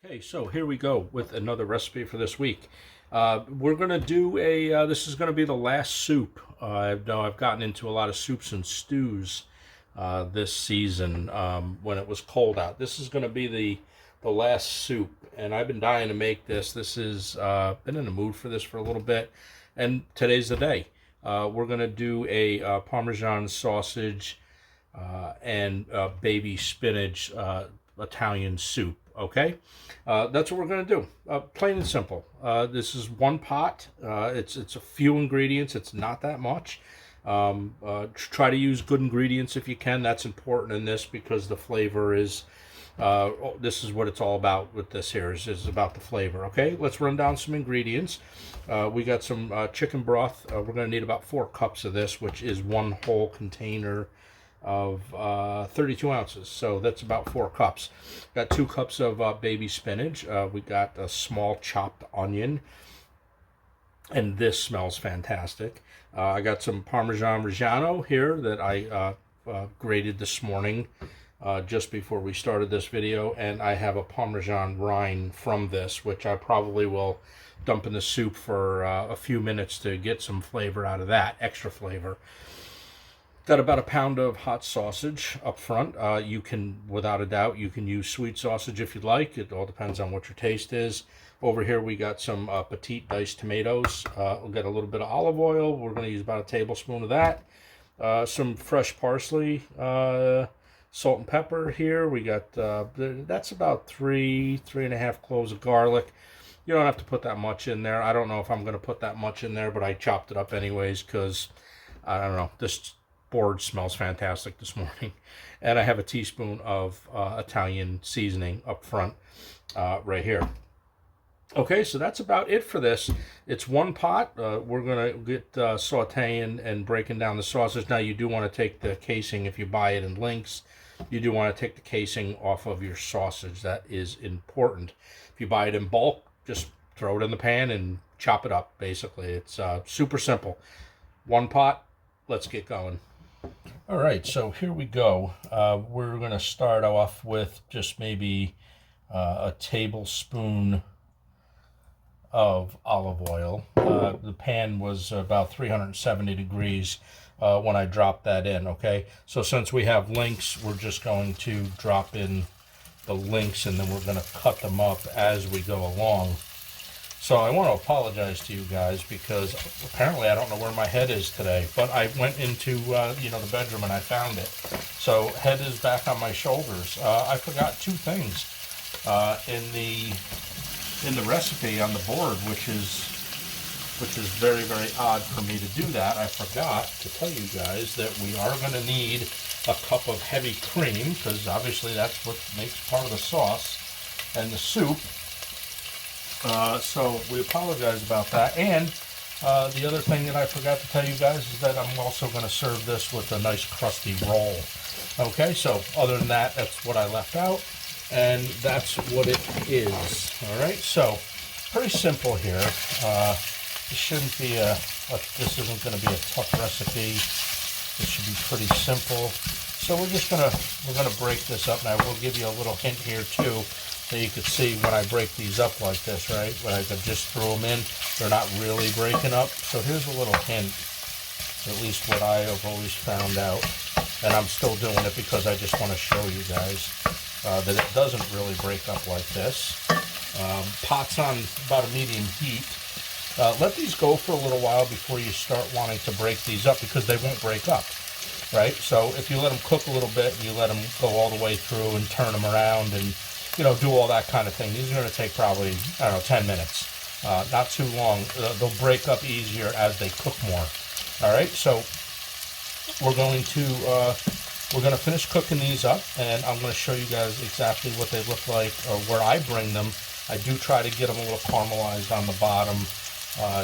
Okay, so here we go with another recipe for this week. We're gonna do this is gonna be the last soup. I know I've gotten into a lot of soups and stews this season when it was cold out. This is gonna be the last soup, and I've been dying to make this. This is been in the mood for this for a little bit, and today's the day. We're gonna do a Parmesan sausage and baby spinach Italian soup. Okay, that's what we're going to do. Plain and simple. This is one pot. It's a few ingredients. It's not that much. Try to use good ingredients if you can. That's important in this because the flavor is. This is what it's all about with this here. Is about the flavor. Okay, let's run down some ingredients. We got some chicken broth. We're going to need about 4 cups of this, which is one whole container of 32 ounces, so that's about 4 cups. Got 2 cups of baby spinach. We got a small chopped onion, and this smells fantastic. I got some Parmesan Reggiano here that I grated this morning just before we started this video, and I have a Parmesan rind from this, which I probably will dump in the soup for a few minutes to get some flavor out of that, extra flavor. Got about a pound of hot sausage up front. You can, without a doubt, you can use sweet sausage if you'd like. It all depends on what your taste is. Over here we got some petite diced tomatoes. We'll get a little bit of olive oil. We're going to use about a tablespoon of that. Some fresh parsley, salt and pepper here. We got, that's about 3.5 cloves of garlic. You don't have to put that much in there. I don't know if I'm going to put that much in there, but I chopped it up anyways because, I don't know, this board smells fantastic this morning. And I have a teaspoon of Italian seasoning up front right here. Okay, so that's about it for this. It's one pot. We're going to get sauteing and breaking down the sausage. Now, you do want to take the casing, if you buy it in links, you do want to take the casing off of your sausage. That is important. If you buy it in bulk, just throw it in the pan and chop it up, basically. It's super simple. One pot, let's get going. All right, so here we go. We're going to start off with just maybe a tablespoon of olive oil. The pan was about 370 degrees when I dropped that in, okay? So since we have links, we're just going to drop in the links and then we're going to cut them up as we go along. So I want to apologize to you guys because apparently I don't know where my head is today, but I went into the bedroom and I found it. So head is back on my shoulders. I forgot 2 things in the recipe on the board, which is very, very odd for me to do that. I forgot to tell you guys that we are going to need a cup of heavy cream because obviously that's what makes part of the sauce and the soup. So we apologize about that. And the other thing that I forgot to tell you guys is that I'm also going to serve this with a nice crusty roll. Okay, so other than that, that's what I left out. And that's what it is. All right, so pretty simple here. This shouldn't be this isn't going to be a tough recipe. It should be pretty simple. So we're gonna break this up, and I will give you a little hint here too, that you could see when I break these up like this, right? When I could just throw them in, they're not really breaking up. So here's a little hint, at least what I have always found out, and I'm still doing it because I just want to show you guys that it doesn't really break up like this. Pot's on about a medium heat. Let these go for a little while before you start wanting to break these up because they won't break up, right? So if you let them cook a little bit and you let them go all the way through and turn them around and, do all that kind of thing, these are going to take probably, 10 minutes. Not too long. They'll break up easier as they cook more. All right, so we're going to finish cooking these up, and I'm going to show you guys exactly what they look like or where I bring them. I do try to get them a little caramelized on the bottom.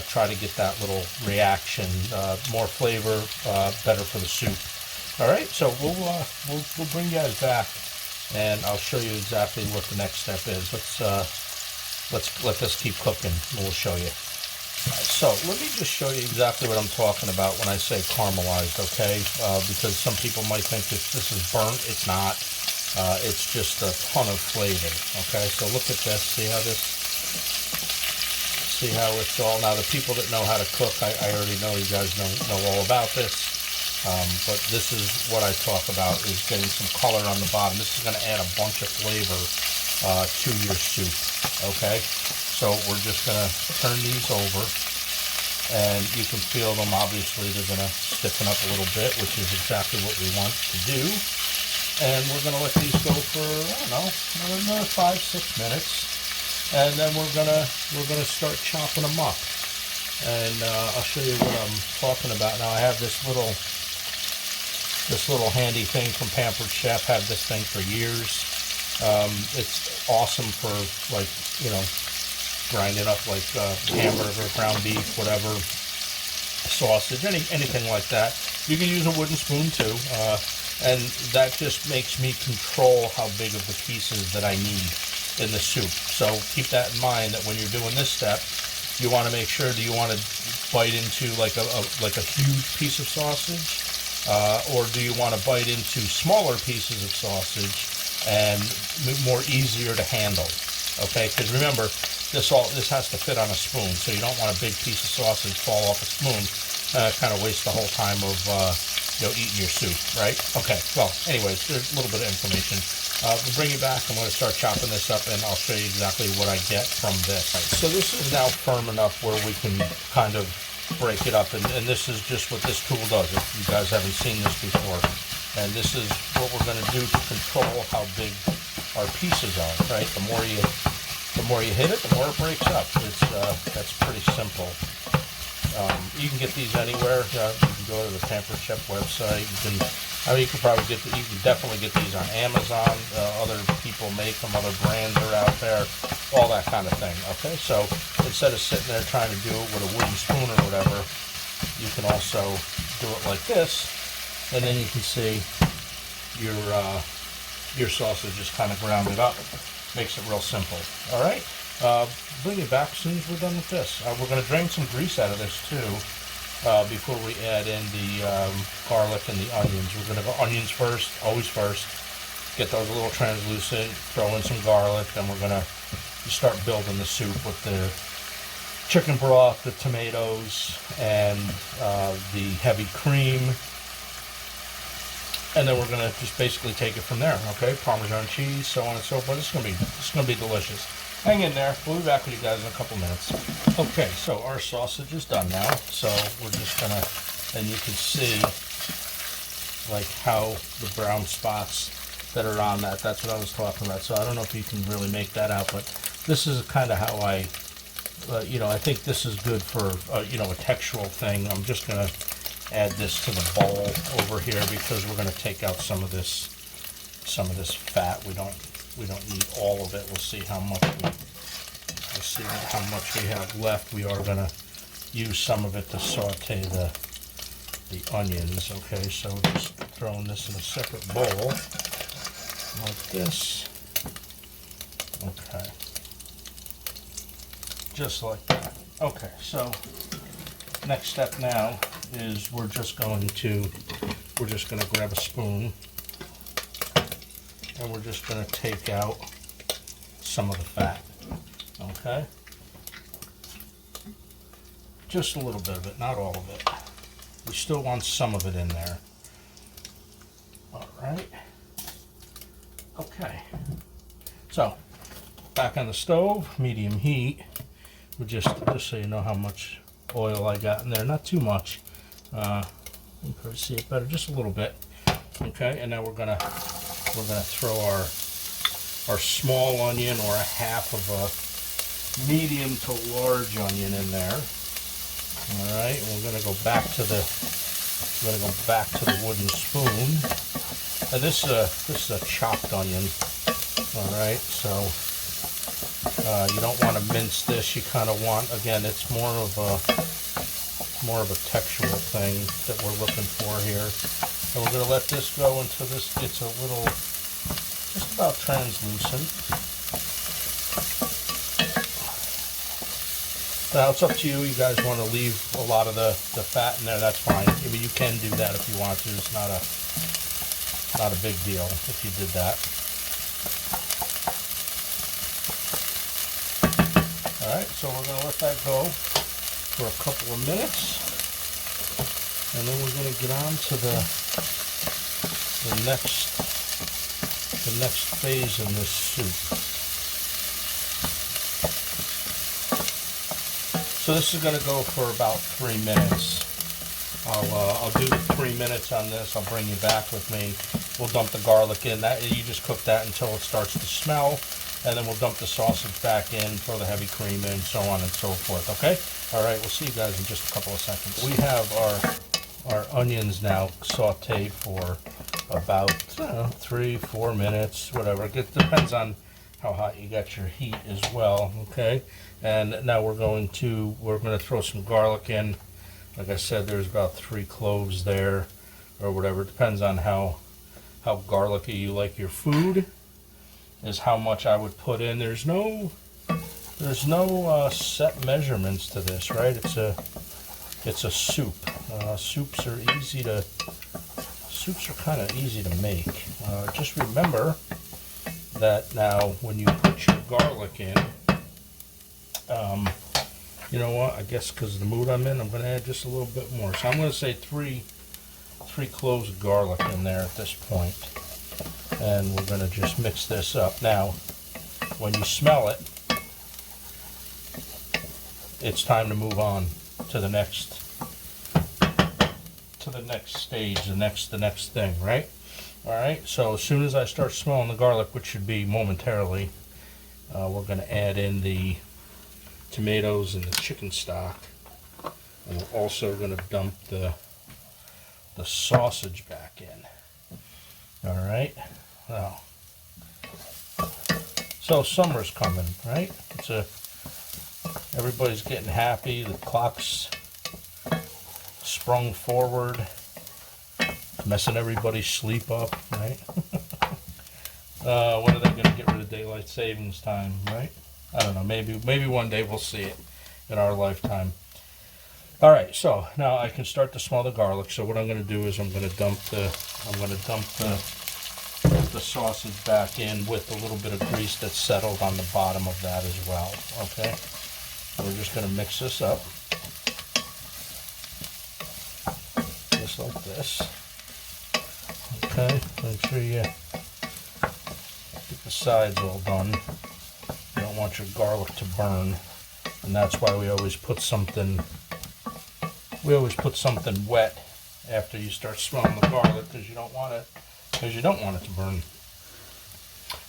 Try to get that little reaction, more flavor, better for the soup. All right, so we'll bring you guys back, and I'll show you exactly what the next step is. Let's let this keep cooking, and we'll show you. So let me just show you exactly what I'm talking about when I say caramelized, okay? Because some people might think that this is burnt. It's not. It's just a ton of flavor. Okay, so look at this. See how it's all, now the people that know how to cook, I already know you guys know all about this. But this is what I talk about, is getting some color on the bottom. This is going to add a bunch of flavor to your soup. Okay, so we're just going to turn these over, and you can feel them. Obviously they're going to stiffen up a little bit, which is exactly what we want to do. And we're going to let these go for, I don't know, another 5-6 minutes, and then we're gonna start chopping them up. And I'll show you what I'm talking about now. I have this little handy thing from Pampered Chef. Had this thing for years. It's awesome for, like, you know, grinding up like hamburger, ground beef, whatever, sausage, anything like that. You can use a wooden spoon too. And that just makes me control how big of the pieces that I need in the soup. So keep that in mind, that when you're doing this step, you want to make sure that you want to bite into like a huge piece of sausage, or do you want to bite into smaller pieces of sausage and more easier to handle? Okay, because remember, this has to fit on a spoon, so you don't want a big piece of sausage fall off a spoon. Kind of waste the whole time of eating your soup, right? Okay, well, anyways, there's a little bit of information. We'll bring you back. I'm going to start chopping this up, and I'll show you exactly what I get from this. Right, so this is now firm enough where we can kind of break it up, and this is just what this tool does, if you guys haven't seen this before. And this is what we're going to do to control how big our pieces are, right? The more you hit it, the more it breaks up. That's pretty simple. You can get these anywhere. You can go to the Pampered Chef website. You can definitely get these on Amazon. Other people make them. Other brands are out there. All that kind of thing. Okay, so instead of sitting there trying to do it with a wooden spoon or whatever, you can also do it like this, and then you can see your sausage is kind of grounded up. Makes it real simple. All right. Bring it back as soon as we're done with this. We're going to drain some grease out of this too before we add in the garlic and the onions. We're going to go onions first, always first. Get those a little translucent, throw in some garlic, then we're going to start building the soup with the chicken broth, the tomatoes, and the heavy cream. And then we're going to just basically take it from there, okay? Parmesan cheese, so on and so forth. It's going to be delicious. Hang in there. We'll be back with you guys in a couple minutes. Okay, so our sausage is done now. So we're just going to, and you can see like how the brown spots that are on that's what I was talking about. So I don't know if you can really make that out, but this is kind of how I think this is good for, a textural thing. I'm just going to add this to the bowl over here because we're going to take out some of this fat. We don't need all of it. We'll see how much we have left. We are going to use some of it to saute the onions. Okay, so just throwing this in a separate bowl like this. Okay, just like that. Okay, so next step now is we're just going to grab a spoon, and we're just going to take out some of the fat. Okay, just a little bit of it, not all of it. We still want some of it in there. All right. Okay, so back on the stove, medium heat. We'll just so you know how much oil I got in there, not too much. You can probably see it better, just a little bit. Okay, and now we're gonna throw our small onion, or a half of a medium to large onion, in there. All right, and we're gonna go back to the wooden spoon. And this is a chopped onion. All right, so you don't want to mince this. You kind of want, again, it's more of a textural thing that we're looking for here. And we're going to let this go until this gets a little, just about translucent. Now it's up to you. You guys want to leave a lot of the fat in there, that's fine. I mean, you can do that if you want to. It's not a big deal if you did that. so we're going to let that go for a couple of minutes, and then we're going to get on to the next phase in this soup. So this is going to go for about 3 minutes. I'll do 3 minutes on this. I'll bring you back with me. We'll dump the garlic in. That you just cook that until it starts to smell, and then we'll dump the sausage back in, throw the heavy cream in, so on and so forth. Okay? All right. We'll see you guys in just a couple of seconds. We have our onions now sautéed for about 3-4 minutes, whatever. It depends on how hot you got your heat as well. Okay? And now we're going to throw some garlic in. Like I said, there's about 3 cloves there, or whatever. It depends on how garlicky you like your food, is how much I would put in. There's no set measurements to this, right? It's a soup. Soups are kind of easy to make. Just remember that now when you put your garlic in, you know what, I guess because of the mood I'm in, I'm going to add just a little bit more. So I'm going to say 3 cloves of garlic in there at this point. And we're going to just mix this up. Now, when you smell it, it's time to move on to the next stage, the next thing, right? All right, so as soon as I start smelling the garlic, which should be momentarily, we're going to add in the tomatoes and the chicken stock, and we're also going to dump the sausage back in. All right, now, so summer's coming, right? Everybody's getting happy. The clock's sprung forward, messing everybody's sleep up, right? When are they going to get rid of daylight savings time, right? I don't know. Maybe one day we'll see it in our lifetime. All right, so now I can start to smell the garlic. So what I'm going to do is I'm going to dump the sausage back in with a little bit of grease that's settled on the bottom of that as well. Okay, so we're just going to mix this up, just like this. Okay, make sure you get the sides all done. You don't want your garlic to burn, and that's why we always put something wet after you start smelling the garlic, because you don't want it to burn.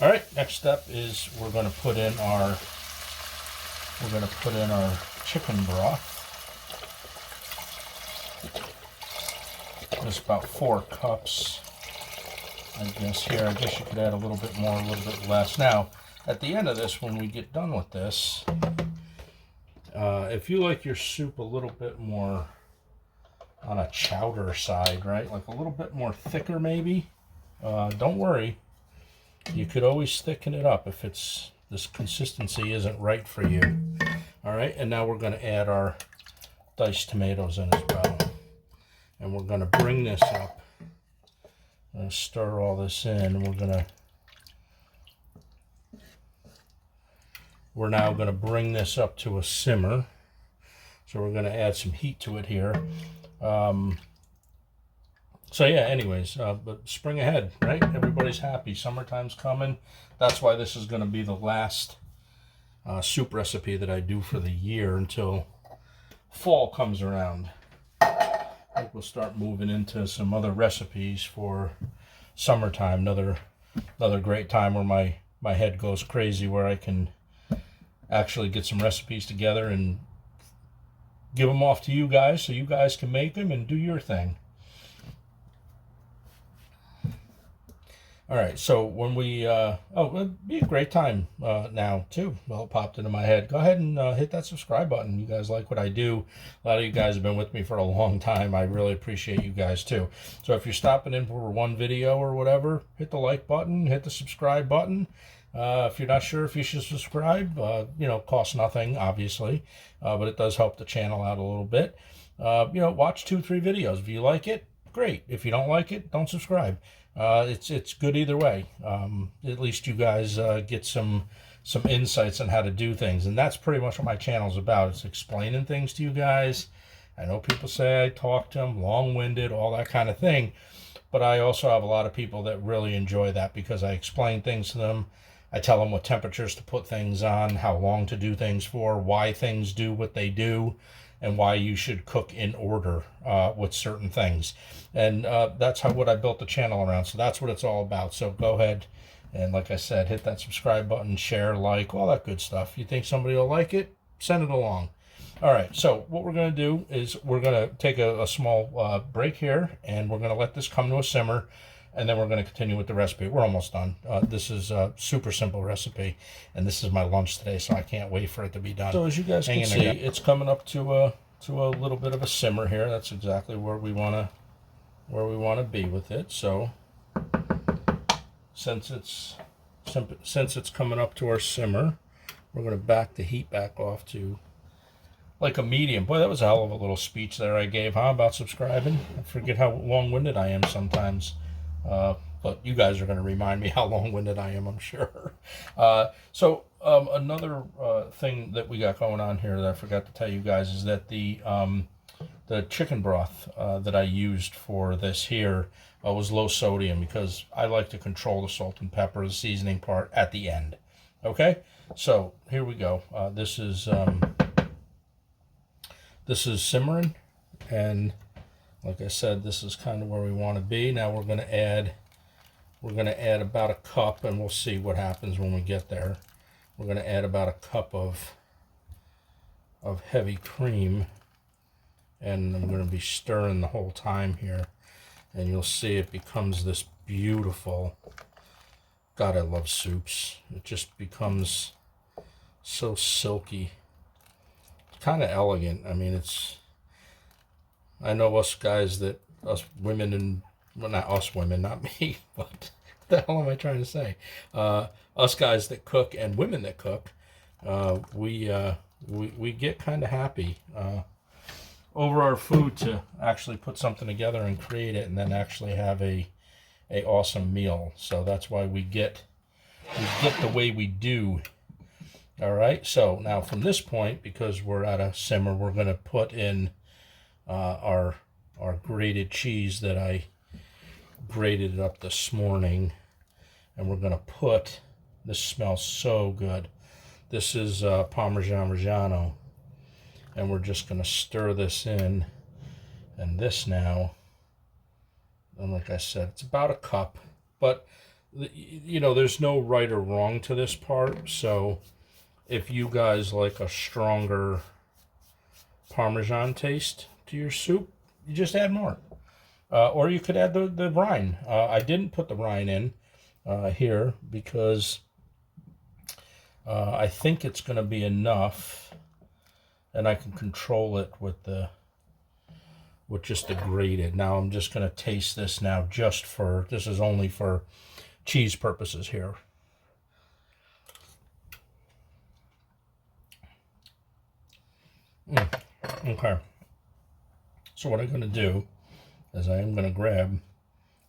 All right, next step is we're going to put in our chicken broth. There's about 4 cups, I guess. Here, I guess you could add a little bit more, a little bit less. Now, at the end of this, when we get done with this, if you like your soup a little bit more on a chowder side, right? Like a little bit more thicker maybe, don't worry. You could always thicken it up if this consistency isn't right for you. All right, and now we're going to add our diced tomatoes in as well. And we're going to bring this up. I'm going to stir all this in, and we're now going to bring this up to a simmer. So we're going to add some heat to it here. So yeah, anyways, but spring ahead, right? Everybody's happy. Summertime's coming. That's why this is going to be the last soup recipe that I do for the year until fall comes around. I think we'll start moving into some other recipes for summertime. Another great time where my head goes crazy, where I can actually get some recipes together and give them off to you guys so you guys can make them and do your thing. All right, so when we, it'd be a great time now too. Well, it popped into my head. Go ahead and hit that subscribe button. You guys like what I do. A lot of you guys have been with me for a long time. I really appreciate you guys too. So if you're stopping in for one video or whatever, hit the like button, hit the subscribe button. If you're not sure if you should subscribe, costs nothing, obviously, but it does help the channel out a little bit. Watch 2-3 videos. If you like it, great. If you don't like it, don't subscribe. It's good either way. At least you guys get some some insights on how to do things. And that's pretty much what my channel is about. It's explaining things to you guys. I know people say I talk to them, long-winded, all that kind of thing. But I also have a lot of people that really enjoy that because I explain things to them. I tell them what temperatures to put things on, how long to do things for, why things do what they do, and why you should cook in order with certain things. And that's what I built the channel around. So that's what it's all about. So go ahead and, like I said, hit that subscribe button, share, like, all that good stuff. You think somebody will like it? Send it along. All right, so what we're going to do is we're going to take a small break here, and we're going to let this come to a simmer, and then we're going to continue with the recipe. We're almost done. This is a super simple recipe, and this is my lunch today, so I can't wait for it to be done. So as you guys can see, it's coming up to a little bit of a simmer here. That's exactly where we want to be with it. So since it's coming up to our simmer, we're going to back the heat back off to like a medium. Boy, that was a hell of a little speech there I gave, huh, about subscribing. I forget how long-winded I am sometimes. But you guys are going to remind me how long-winded I am, I'm sure. Another thing that we got going on here that I forgot to tell you guys is that the chicken broth that I used for this here was low sodium because I like to control the salt and pepper, the seasoning part, at the end. Okay? So here we go. This is simmering, and like I said, this is kind of where we want to be. Now we're going to add about a cup, and we'll see what happens when we get there. We're going to add about a cup of heavy cream, and I'm going to be stirring the whole time here, and you'll see it becomes this beautiful. God, I love soups. It just becomes so silky. Kind of elegant. I mean, I know us women, and well, not us women, not me, but what the hell am I trying to say? Us guys that cook and women that cook, we get kind of happy over our food to actually put something together and create it, and then actually have a awesome meal. So that's why we get the way we do. All right, so now from this point, because we're at a simmer, we're going to put in our grated cheese that I grated up this morning, and we're going to put, this smells so good, this is Parmesan Reggiano, and we're just going to stir this in, and this now, and like I said, it's about a cup, but, you know, there's no right or wrong to this part, so if you guys like a stronger Parmesan taste to your soup, you just add more. Or you could add the rind. I didn't put the rind in here because I think it's going to be enough, and I can control it with just the grated. Now I'm just going to taste this now this is only for cheese purposes here. Okay, so what I'm going to do is I am going to grab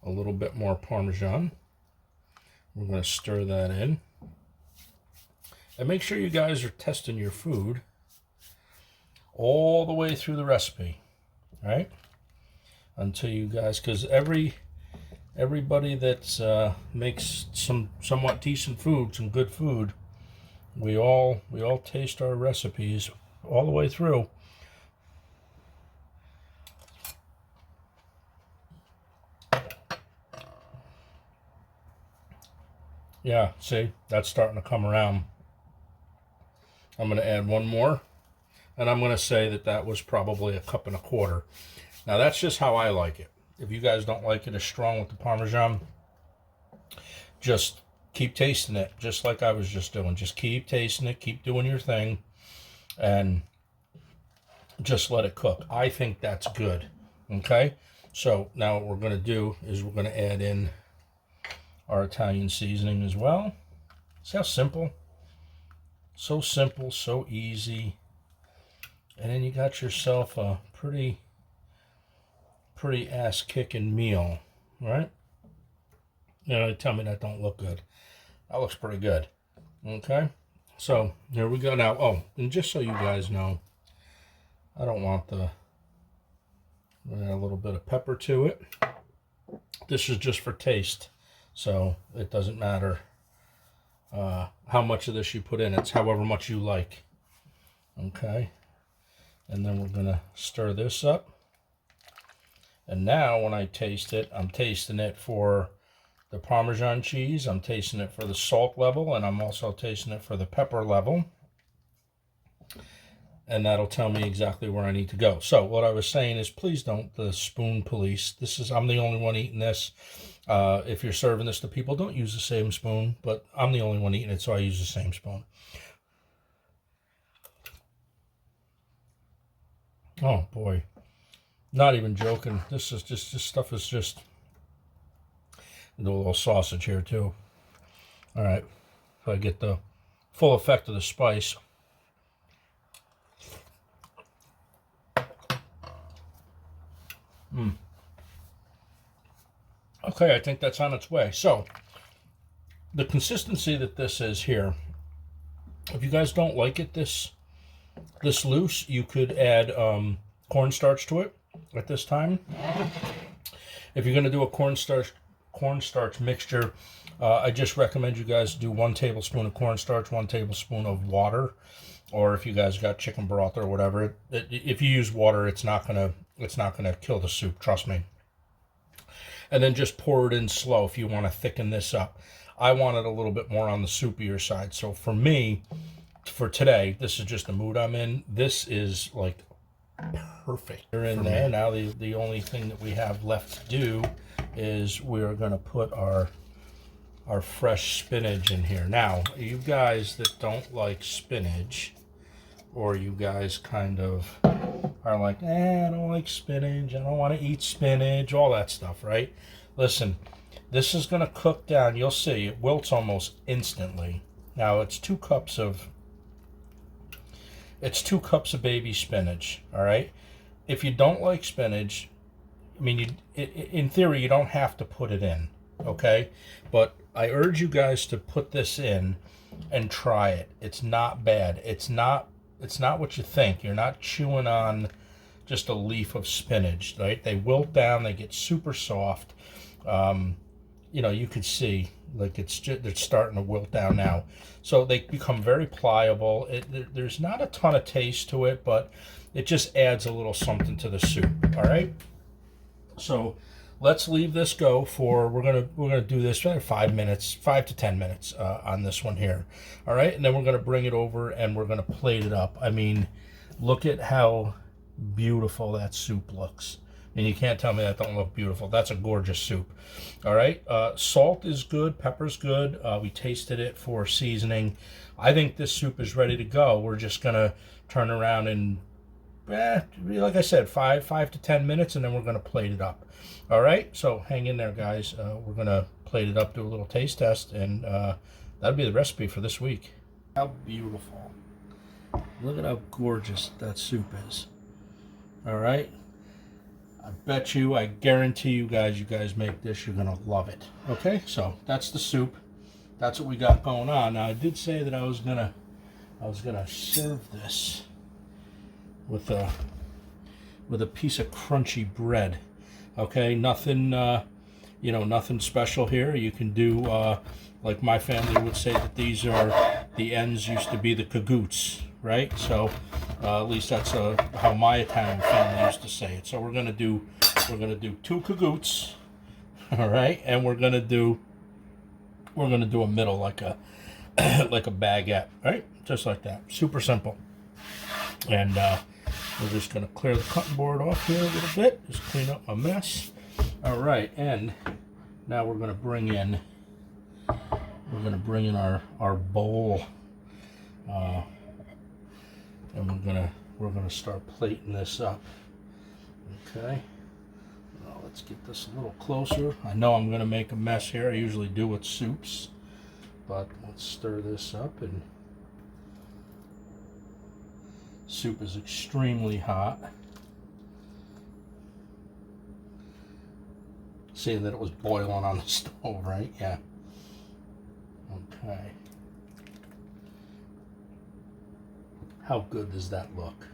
a little bit more Parmesan. We're going to stir that in. And make sure you guys are testing your food all the way through the recipe, right? Until you guys, because everybody that makes some somewhat decent food, some good food, we all taste our recipes all the way through. Yeah, see, that's starting to come around. I'm going to add one more, and I'm going to say that was probably a cup and a quarter. Now, that's just how I like it. If you guys don't like it as strong with the Parmesan, just keep tasting it, just like I was just doing. Just keep tasting it, keep doing your thing, and just let it cook. I think that's good. Okay? So now what we're going to do is we're going to add in our Italian seasoning as well. See how simple? So simple, so easy. And then you got yourself a pretty ass-kicking meal, right? You know, tell me that don't look good. That looks pretty good. Okay? So here we go now. Oh, and just so you guys know, I don't want the, add a little bit of pepper to it. This is just for taste, so it doesn't matter how much of this you put in. It's however much you like. Okay, and then we're gonna stir this up. And now when I taste it, I'm tasting it for the Parmesan cheese, I'm tasting it for the salt level, and I'm also tasting it for the pepper level. And that'll tell me exactly where I need to go. So what I was saying is, please don't the spoon police. This is, I'm the only one eating this. If you're serving this to people, don't use the same spoon, but I'm the only one eating it, so I use the same spoon. Oh boy, not even joking. This stuff is just, do a little sausage here too. All right, so I get the full effect of the spice. Okay, I think that's on its way. So the consistency that this is here, if you guys don't like it this loose, you could add cornstarch to it at this time. If you're going to do a cornstarch mixture, I just recommend you guys do 1 tablespoon of cornstarch, 1 tablespoon of water, or if you guys got chicken broth or whatever. If you use water, it's not gonna kill the soup. Trust me. And then just pour it in slow if you want to thicken this up. I want it a little bit more on the soupier side. So for me, for today, this is just the mood I'm in. This is like perfect. They're in there. Now the only thing that we have left to do is we're going to put our fresh spinach in here. Now, you guys that don't like spinach, or you guys kind of are like, I don't like spinach, I don't want to eat spinach, all that stuff, right? Listen, this is going to cook down. You'll see, it wilts almost instantly. Now, it's 2 cups of baby spinach, all right? If you don't like spinach, I mean, in theory, you don't have to put it in, okay? But I urge you guys to put this in and try it. It's not bad. It's not what you think. You're not chewing on just a leaf of spinach, right? They wilt down, they get super soft. You know, you can see, like, they're starting to wilt down now. So they become very pliable. There's not a ton of taste to it, but it just adds a little something to the soup, all right? So let's leave this go for, we're gonna do this for 5 minutes, 5 to 10 minutes on this one here. All right, and then we're gonna bring it over and we're gonna plate it up. I mean, look at how beautiful that soup looks. And you can't tell me that don't look beautiful. That's a gorgeous soup. All right, salt is good, pepper's good. We tasted it for seasoning. I think this soup is ready to go. We're just gonna turn around and, like I said, 5 to 10 minutes, and then we're gonna plate it up. All right, so hang in there, guys. We're gonna plate it up, do a little taste test, and that'll be the recipe for this week. How beautiful. Look at how gorgeous that soup is. All right, I guarantee you guys make this, you're gonna love it. Okay, so that's the soup. That's what we got going on. Now, I did say that I was gonna serve this with a piece of crunchy bread. Okay, nothing nothing special here. You can do like my family would say, that these are, the ends used to be the cagouts, right? So at least that's how my Italian family used to say it. So we're gonna do 2 cagouts, all right, and we're gonna do a middle, like a like a baguette, right? Just like that, super simple. And we're just gonna clear the cutting board off here a little bit, just clean up my mess. All right, and now we're gonna bring in our bowl, and we're gonna start plating this up. Okay. Now let's get this a little closer. I know I'm gonna make a mess here. I usually do with soups, but let's stir this up. And soup is extremely hot. Seeing that it was boiling on the stove, right? Yeah. Okay. How good does that look?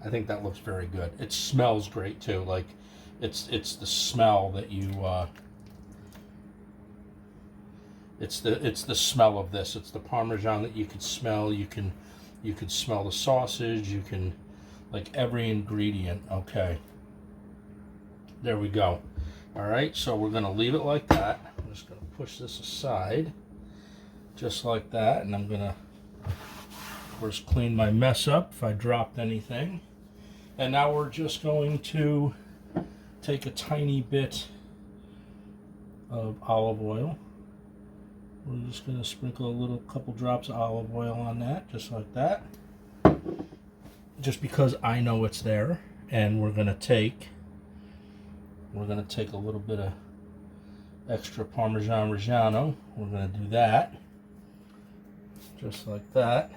I think that looks very good. It smells great too. Like it's the smell that you it's the smell of this. It's the Parmesan that you can smell. You can smell the sausage. You can, like, every ingredient. Okay. There we go. All right, so we're gonna leave it like that. I'm just gonna push this aside, just like that, and I'm gonna first clean my mess up if I dropped anything. And now we're just going to take a tiny bit of olive oil. We're just going to sprinkle a couple drops of olive oil on that, just like that. Just because I know it's there. And we're going to take a little bit of extra Parmesan Reggiano. We're going to do that, just like that.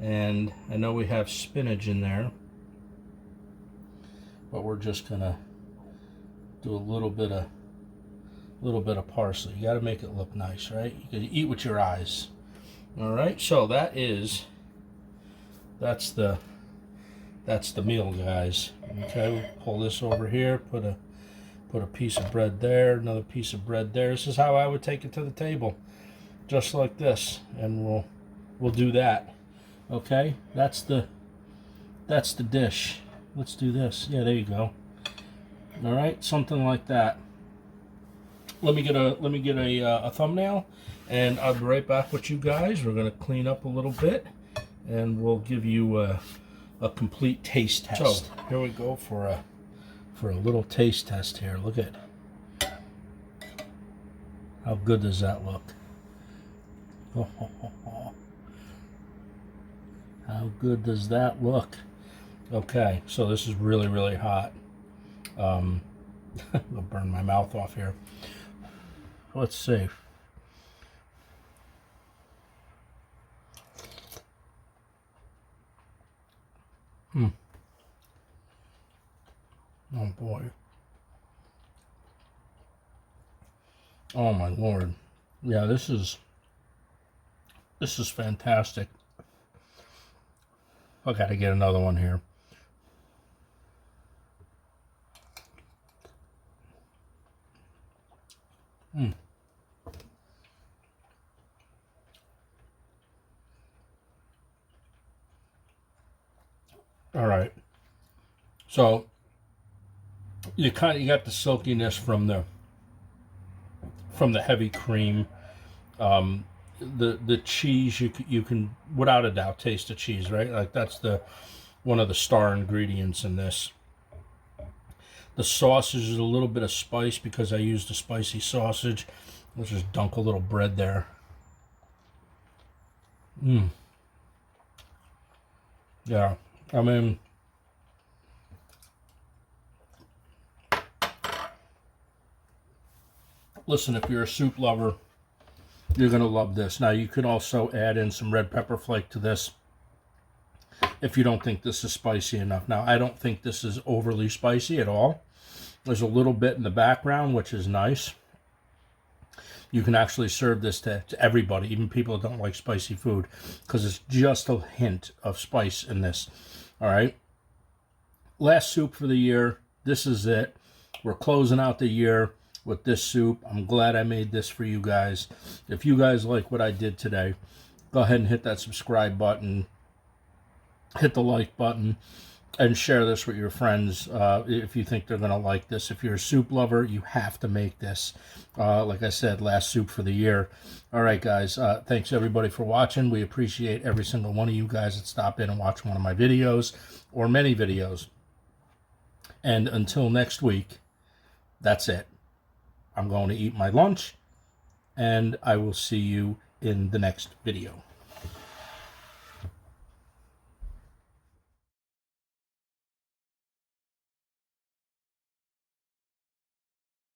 And I know we have spinach in there, but we're just going to do a little bit of parsley. You got to make it look nice, right? You can eat with your eyes. All right, so that's the meal, guys. Okay, we'll pull this over here, put a piece of bread there, another piece of bread there. This is how I would take it to the table, just like this, and we'll do that. Okay, that's the dish. Let's do this. Yeah, there you go. All right, something like that. Let me get a thumbnail, and I'll be right back with you guys. We're gonna clean up a little bit, and we'll give you a complete taste test. So here we go for a little taste test here. Look at how good does that look? How good does that look? Okay, so this is really, really hot. I'll burn my mouth off here. Let's see. Oh boy. Oh my Lord. Yeah, this is fantastic. I gotta get another one here. All right. So you got the silkiness from the heavy cream. The cheese, you can without a doubt taste the cheese, right? Like that's one of the star ingredients in this. The sausage is a little bit of spice because I used a spicy sausage. Let's just dunk a little bread there. Yeah, I mean, listen, if you're a soup lover, you're gonna love this. Now you could also add in some red pepper flake to this if you don't think this is spicy enough. Now I don't think this is overly spicy at all. There's a little bit in the background, which is nice. You can actually serve this to everybody, even people that don't like spicy food, because it's just a hint of spice in this. All right. Last soup for the year. This is it. We're closing out the year with this soup. I'm glad I made this for you guys. If you guys like what I did today, go ahead and hit that subscribe button, hit the like button, and share this with your friends if you think they're going to like this. If you're a soup lover, you have to make this. Like I said, last soup for the year. All right, guys. Thanks, everybody, for watching. We appreciate every single one of you guys that stop in and watch one of my videos or many videos. And until next week, that's it. I'm going to eat my lunch, and I will see you in the next video.